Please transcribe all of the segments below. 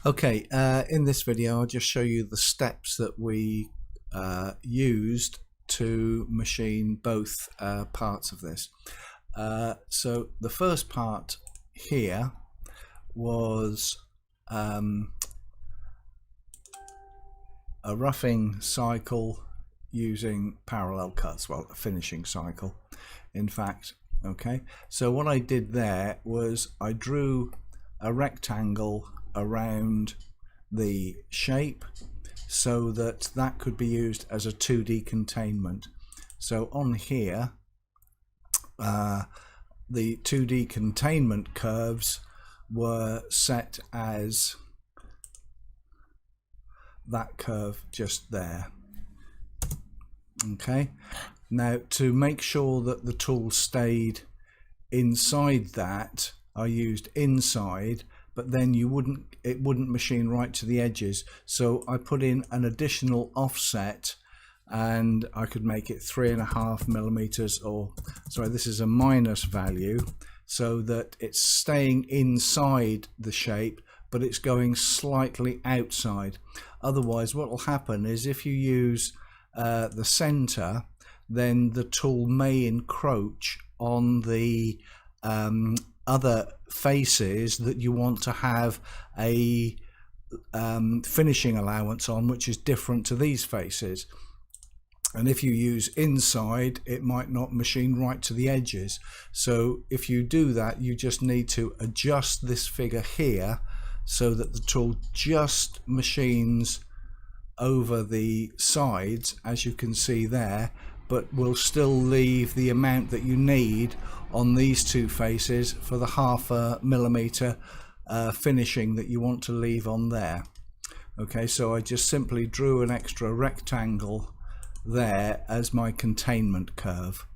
Okay, in this video I'll just show you the steps that we used to machine both parts of this. So the first part here was a roughing cycle using parallel cuts, well, a finishing cycle in fact. Okay, so what I did there was I drew a rectangle around the shape so that could be used as a 2D containment. So on here the 2D containment curves were set as that curve just there. Okay, now to make sure that the tool stayed inside that, I used inside, but then it wouldn't machine right to the edges, so I put in an additional offset, and I could make it 3.5 millimeters, or sorry, this is a minus value, so that it's staying inside the shape but it's going slightly outside. Otherwise what will happen is if you use the center, then the tool may encroach on the other faces that you want to have a finishing allowance on, which is different to these faces. And if you use inside, it might not machine right to the edges. So if you do that, you just need to adjust this figure here so that the tool just machines over the sides, as you can see there, but will still leave the amount that you need on these two faces for the 0.5 millimeter finishing that you want to leave on there. Okay, so I just simply drew an extra rectangle there as my containment curve.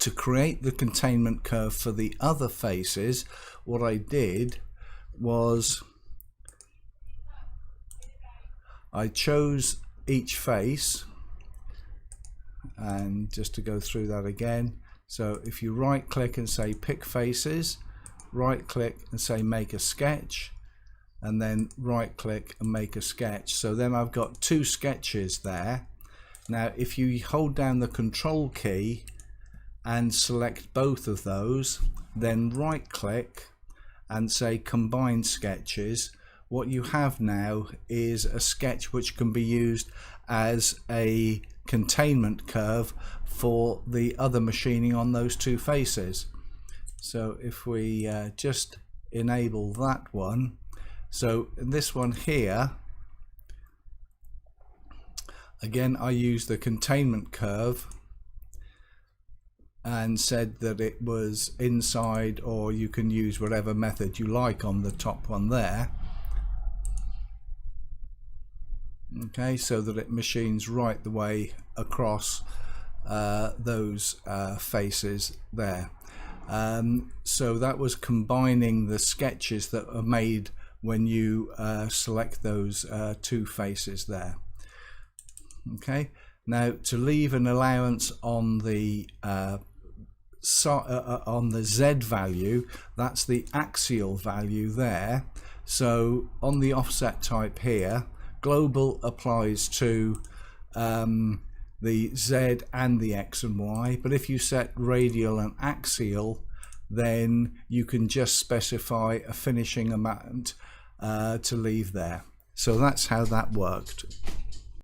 To create the containment curve for the other faces, what I did was I chose each face, and just to go through that again, so if you right click and say pick faces, right click and say make a sketch, and then right click and make a sketch, so then I've got two sketches there. Now if you hold down the control key and select both of those, then right click and say combine sketches, what you have now is a sketch which can be used as a containment curve for the other machining on those two faces. So if we just enable that one, so in this one here, again I use the containment curve and said that it was inside, or you can use whatever method you like on the top one there. Okay, so that it machines right the way across those faces there. So that was combining the sketches that are made when you select those two faces there. Okay, now to leave an allowance on the Z value, that's the axial value there. So on the offset type here, global applies to the Z and the X and Y, but if you set radial and axial, then you can just specify a finishing amount to leave there. So that's how that worked.